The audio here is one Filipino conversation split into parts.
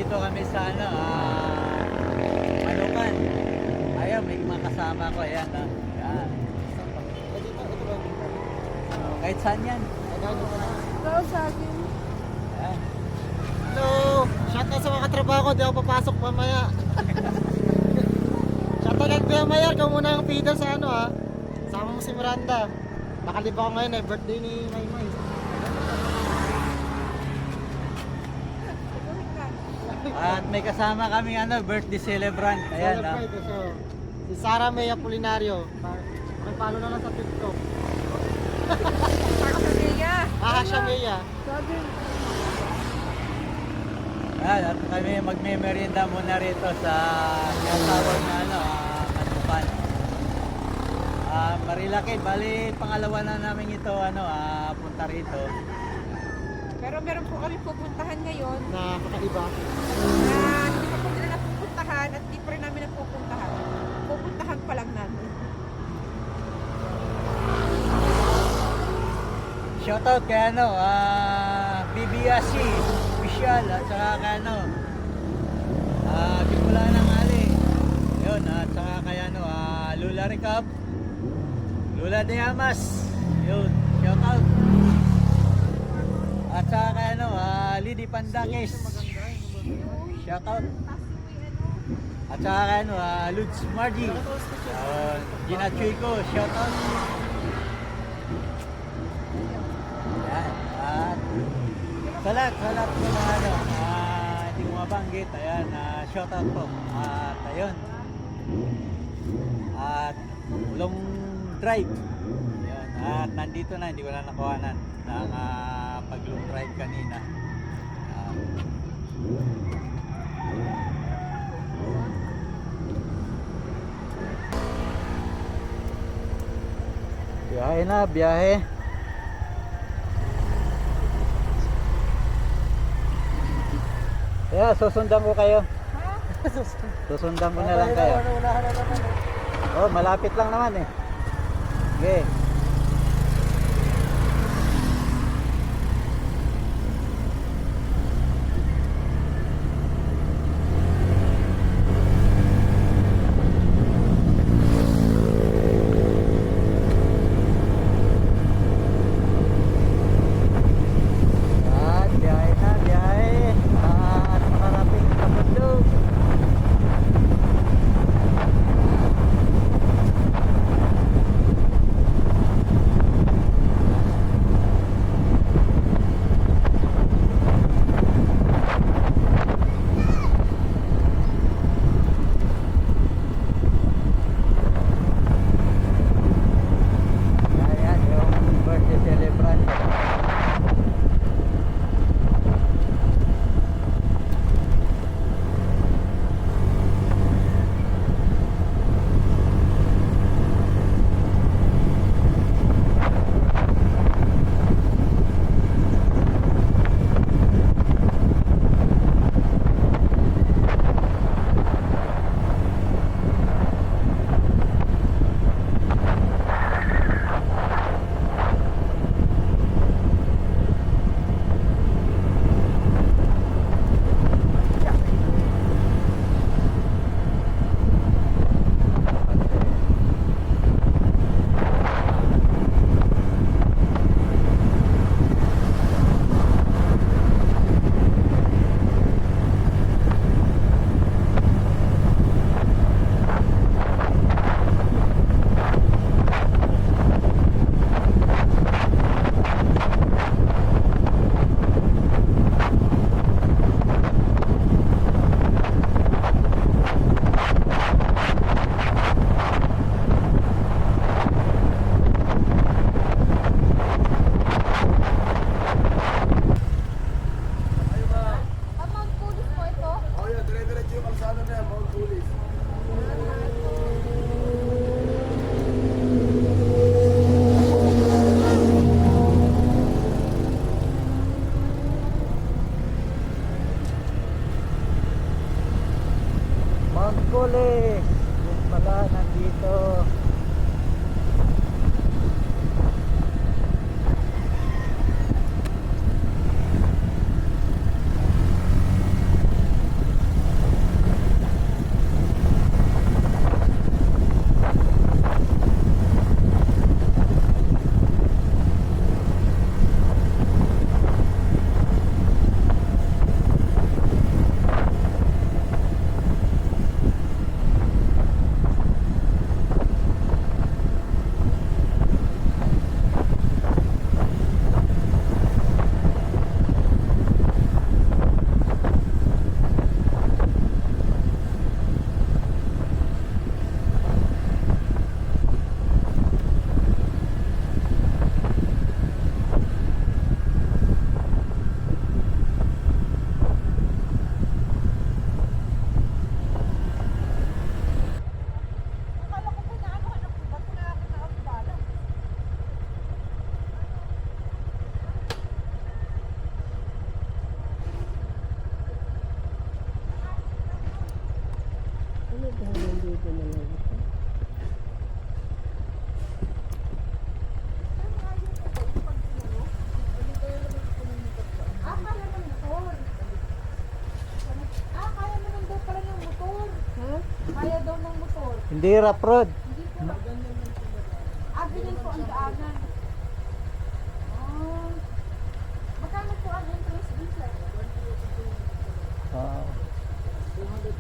nandito kami sa ano, Manukan. Ayan, may mga kasama ko. Ayan, Ayan. Kahit saan yan. Ikaw sa akin. Ayan. Hello! Shout out sa mga katrabaho ko, di ako papasok mamaya. Shout out lang Kuya Mayor, ikaw muna ang feeder sa ano ha. Sama mo si Miranda. Nakalib ako ngayon eh, birthday ni Maymay. At may kasama kami ano, birthday celebrant. Ayan, Celebrate, so, si Sarah May Apolinario. Mag-follow na lang sa TikTok. Ako sa Mia. Siya Maya. Sabi. Ayan, at kami magme-merienda muna rito sa tinatawag na ano, Manukan. Marilaki, bali pangalawa na namin ito ano, punta rito. Pero meron po kami pupuntahan ngayon Na kakaiba. na hindi pa po nila napupuntahan at di pa rin namin napupuntahan. Pupuntahan pa lang namin. Shoutout kay ano, BBSC official at saka kay ano, Bicula ng Ali. Yun, at saka kay ano, Lula Recap, Lula de Amas. Yun, shoutout. At saka kay ano, Lidi Pandakis. Shoutout. At saka kay ano, Ludes Margie. Gina Chuico, shoutout. Ayan. At sa lahat po na ano, hindi ko mabanggit. Ayan, shoutout po. At ayun. At Ulong Drive. Ayan. At nandito na, hindi ko na nakuhanan ng pag-long drive kanina. Biyahe na, biyahe. Yeah, susundan ko kayo. Ha? Susundan ko na lang kayo. Oh, malapit lang naman eh. Okay. At biyahe na, biyahe. At makarating sa bundok. Ayan, yung birthday celebrant. Mount Pulis po ito? Oh, yeah, dire-diretso yung kalsada na yan, Mount Pulis. Mount Pulis. Yung pala nandito. Hindi rough road. Ganyan po ang daanan. Oh. Magkano po ang entrance fee, sir? Ah, 200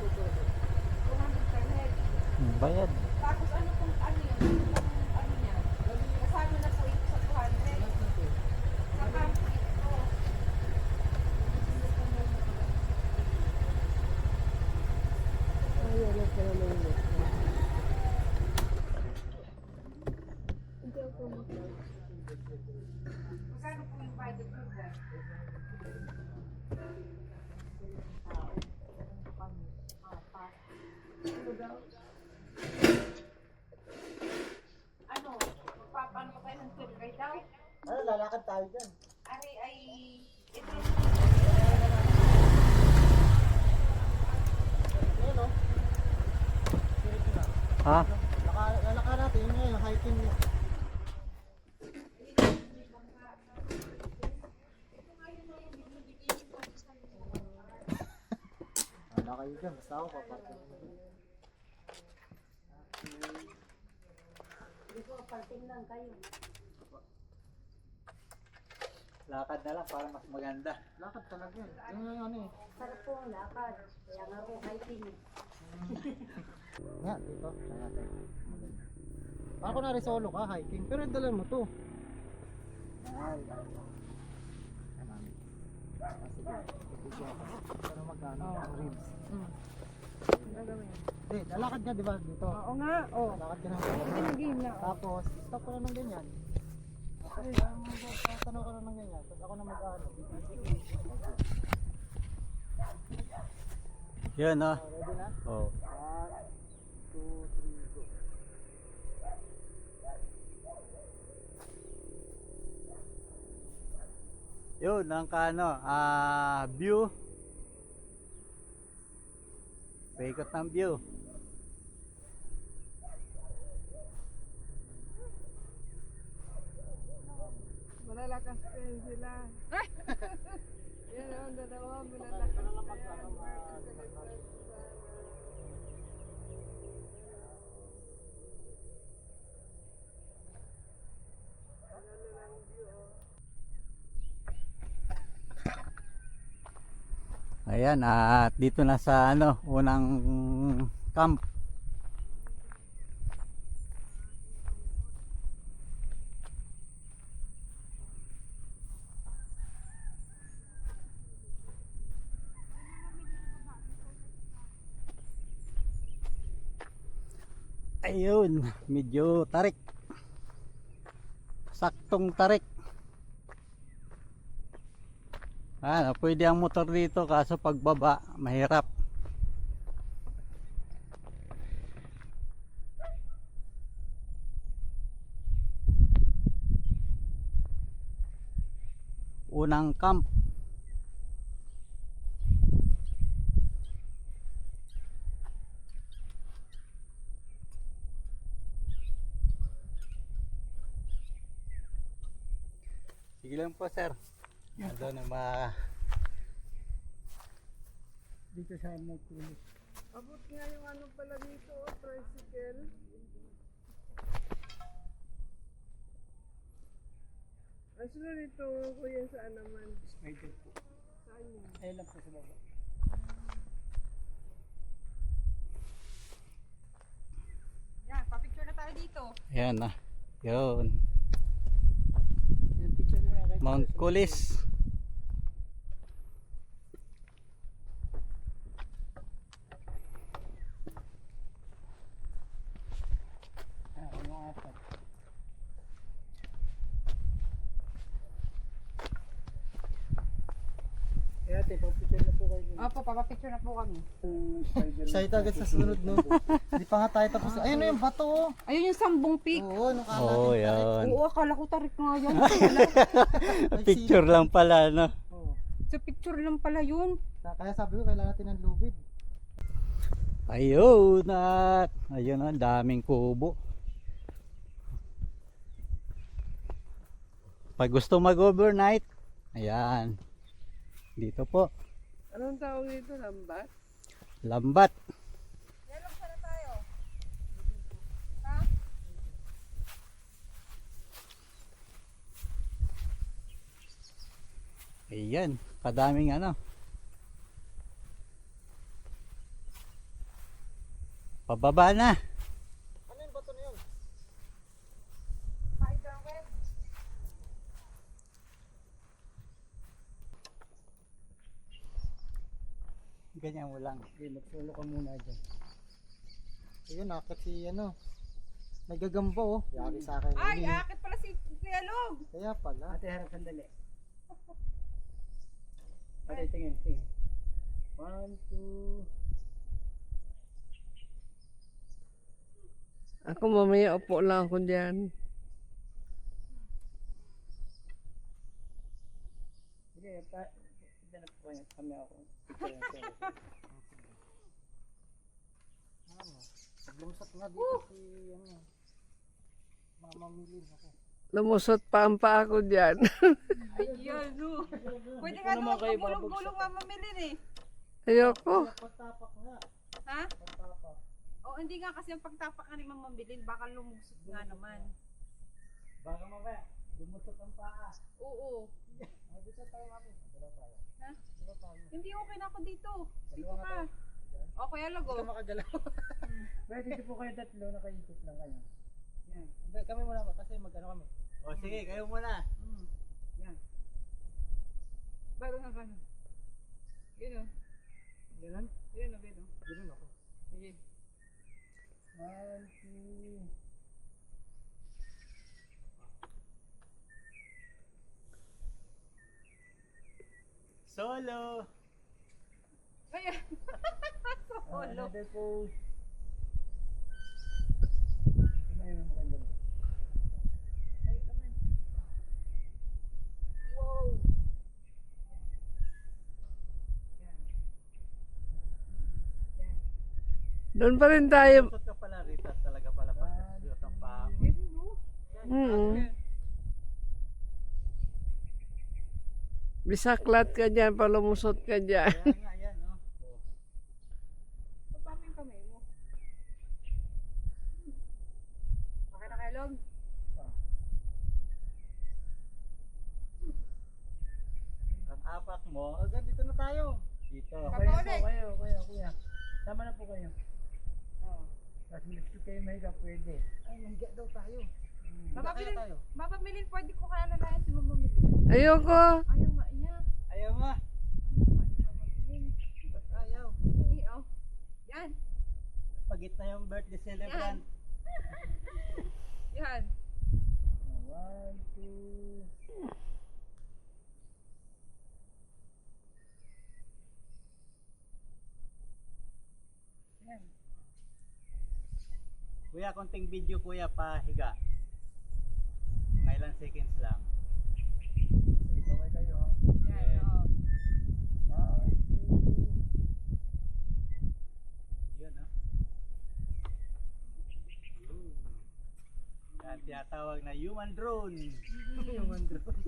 per head. bayad. Tapos ano pong ano yun? Ano niya? Kasama na po ito sa 200. Saka ito. Magkano po yung budget po dyan? Ano? Magpapaano pa tayo ng tour guide daw? Ano, lalakad tayo dyan. Ari ay... Ito Ayun o. Ha? Lalakad natin, yun nga yung hiking niya. Wala kayo dyan, basta ako paparking. Lakad na lang para mas maganda. Lakad talaga yun. Yun yung ano eh. Sarap po ang lakad. Kaya nga po hiking. Nga, dito. Kaya natin. Para ko na solo ka, hiking. Pero dala mo to. Ay. Sige. Ibigyan ako. Para magkano ang ribs. Hindi, lalakad ka diba dito? Oo nga, oo. Lalakad ka ng Tinagin na. tapos, stop ka na ng ganyan. Okay, tanong ka na ng ganyan. Tapos ako na mag-ano. Yan ah. Ready na? Oh. 1, 2, 3, go. Yun, ang kano, view. Paikot ng view. Malalakas pa yun sila. Yan ang dalawa, malalakas pa yan. Ayan, at dito na sa ano, unang camp. Ayun, medyo tarik. Saktong tarik. Pwede ang motor dito kaso pagbaba mahirap. Unang camp. Sige lang po, sir. Ano na Dito siya mag-tulis. Abot nga yung ano pala dito, tricycle. Ang sunod nito, kuya, saan naman? Spider po. Saan yun? Ayun lang po sa baba. Yan, papicture na tayo dito. Ayan na. Yun. Yung picture mo na kay Mount Kulis. yung apat. Eh ate, pag-picture na po kayo. Opo, papapicture na po kami. Excited agad sa sunod no. Hindi pa nga tayo tapos. Ayun na yung bato oh. Ayun yung Sambong Peak. Oo, nung kala Oh, yan. Oo, akala ko tarik nga yan. Picture lang pala, no? Oo. Sa picture lang pala yun. Kaya sabi ko kailangan natin ng lubid. Ayun at ayun ang daming kubo. Pag gusto mag-overnight, ayan. Dito po, Anong tawag dito? Lambat? Lambat. Yellow sana tayo. Ayan, kadaming ano. Pababa na. Ano yung bato na yun? Spider web. Ganyan mo lang. Okay, mag-follow ka muna dyan. Ayun, nakit si ano. Nagagambo oh. Yari sa akin. Ay, Hindi. akit pala si Kuya Log. Kaya pala. Ate, harap sandali. Ate, tingin. 1, 2. Ako mamaya upo lang ako dyan. Sige, dyan po kami ako. Lumusot nga dito si ano. Mamamilin ako. Lumusot pa ang paa ko dyan. Ayun, no. Pwede nga doon pagulong-gulong mamamilin eh. Ayoko. Pagtapak nga. Ha? Pagtapak. O, hindi nga kasi ang pagtapak ka ni mamamilin, baka lumusot nga naman. Baka mamaya, lumusot ang paa. Oo. Dito tayo natin. Dito tayo. Ha? Dito tayo. Hindi okay na ako dito. Dito Dalawa ka. O, Kuya Log, Hindi ka oh. makagalaw. Pwede dito po kayo tatlo, nakaikot lang kayo. Yan. Hindi, kami muna kasi mag-ano kami. O sige, kayo muna. Yan. Bago nga gano'n. Gano'n. Ganun? Gano'n, gano'n. Ganun ako. Sige. 1, 2. Solo. Ayan. Solo. Another pose. Kumain mo maganda. Ayun naman. Wow. Yan. Yan. Doon pa rin tayo. Lumusot ka pala, Rita. Talaga pala pagkasot ang paa. Ganun, no? Mm. Bisaklat ka dyan, palumusot ka dyan. Kaya nga, yan, no? Baba mo yung kamay mo. Okay na kayo, Log? Ang apak mo, Agad dito na tayo. dito. Papa ulit. Kuya. Tama na po kayo. Oo. Tapos gusto kayo mahiga, pwede. Ay, mahiga daw tayo. Mamamilin, mamamilin, pwede ko kaya lalayan si mamamilin. Ayoko. Ayaw nga niya. Ayaw mo. Ayaw nga ni mamamilin. Ba't ayaw? Sige, oh. Yan. Pagit na yung birthday celebrant. Yan. 1, 2. Kuya, konting video kuya, pahiga. Mga ilang seconds lang. Kaway kayo ha. Yan, oh. 1, 2. Yun, no? Yan, tinatawag na human drone. Human drone.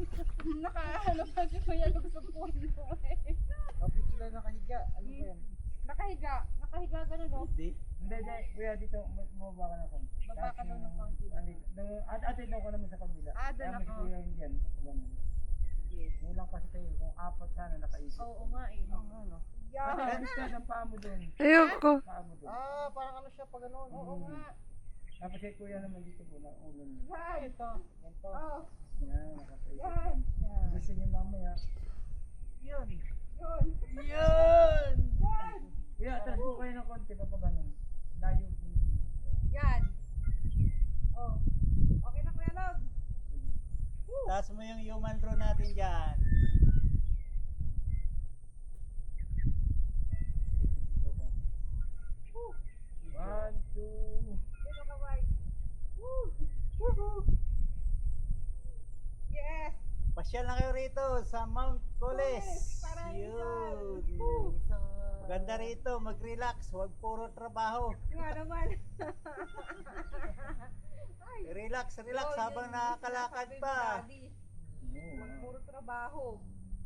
Nakaano pa si Kuya Log sa puno eh. Kapit sila nakahiga. Ano ba yan? Nakahiga. Nakahiga gano'n, no? Hindi. Hindi. Kuya, dito, bumaba ka na konti. Baba ka daw ng konti. Ate, daw ka naman sa kabila. Ah, doon Kaya mas ako. kuya yun dyan. Sige. Kulang kasi kayo. Kung apat sana nakaisip. Oo nga eh. Oo nga, no? Yan. Ganito ang paa mo dun. Ayoko. Paa mo dun. parang ano siya pag ganun. Oo nga. Tapos kay kuya naman dito po na ulo niya. Yan. Ito. Ito. Oh. Yan, nakaisip. Yan. Gusto niyo mamaya. Yun. Yun! Yan. Kuya, atras po kayo ng konti pa ganun. Layo po. Yan. Oh. Okay na, Kuya Log. Taas mo yung human drone natin dyan. One, two. Yan ang kaway. Woo. Yes. Pasyal na kayo rito sa Mount Coles. Para Yun. Woo. Maganda rito, mag-relax, huwag puro trabaho. Yung ano naman. Ay. Relax Yun, habang yun, nakakalakad sinasabi ni pa. Daddy. Huwag puro trabaho.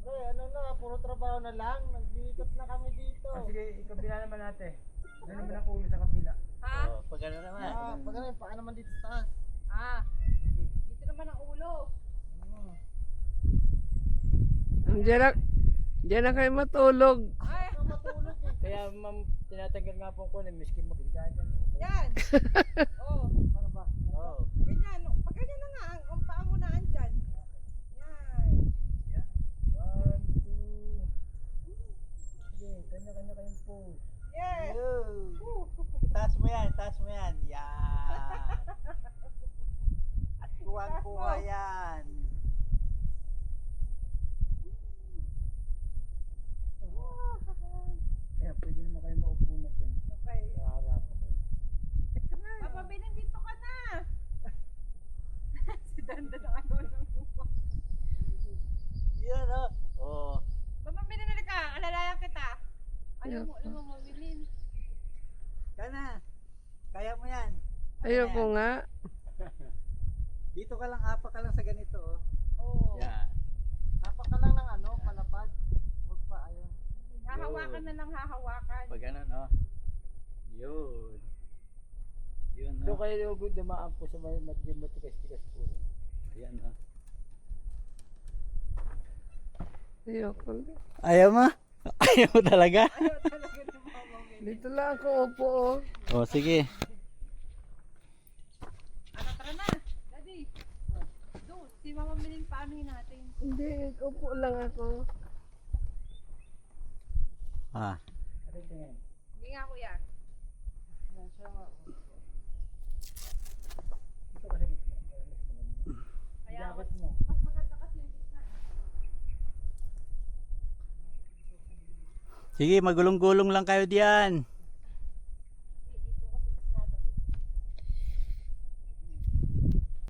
Pre, ano na, puro trabaho na lang. Nag-iikot na kami dito. sige, ikabila naman natin. Ano naman ang ulo sa kabila? Ha? Oh, pag ano naman. Pag ano, paa naman dito sa taas. Ah. Dito naman ang ulo. Ang Diyan na kayo matulog. Ay, Kaya ma'am, tinatanggal nga po ko na miski mag-higa dyan. yan. Oh, Ano ba? Oo. ganyan. Pag ganyan na nga, ang paa mo na andyan. Yan. Yan. 1, 2. Sige, kanya-kanya kayong pose. Yes. Itaas mo yan, itaas mo yan. Yan. At kuha yan. Ayan, pwede naman kayo maupo na dyan. Okay. Harap ako. Papa, dito ka na. Si Danda na ano ng Yan o. Oh. Papa, binili ka. Alalayan kita. Ayaw mo mabilin. Kana. Kaya mo yan. Ayoko nga. Dito ka lang, apa ka lang sa ganito. Oh. Oo. Yan. Dapat ka lang ng ano, palapad. Huwag pa, ayun. Hahawakan na lang, hahawakan. Pag ganun, oh. Yun. Yun, oh. Doon kayo dumaan po sa may matigas-tigas po. Ayan, oh. Ayoko. Ayaw mo? Ayaw mo talaga? Ayaw talaga ni Mama Mili. Dito lang ako upo. Oh. Oh, sige. Ano, tara na. Daddy. Doon, si Mama Mili paanohin natin. Hindi, upo lang ako. Ah. Hindi nga kuya. Kaya mas maganda kasi yung gitna. Sige, magulong-gulong lang kayo diyan.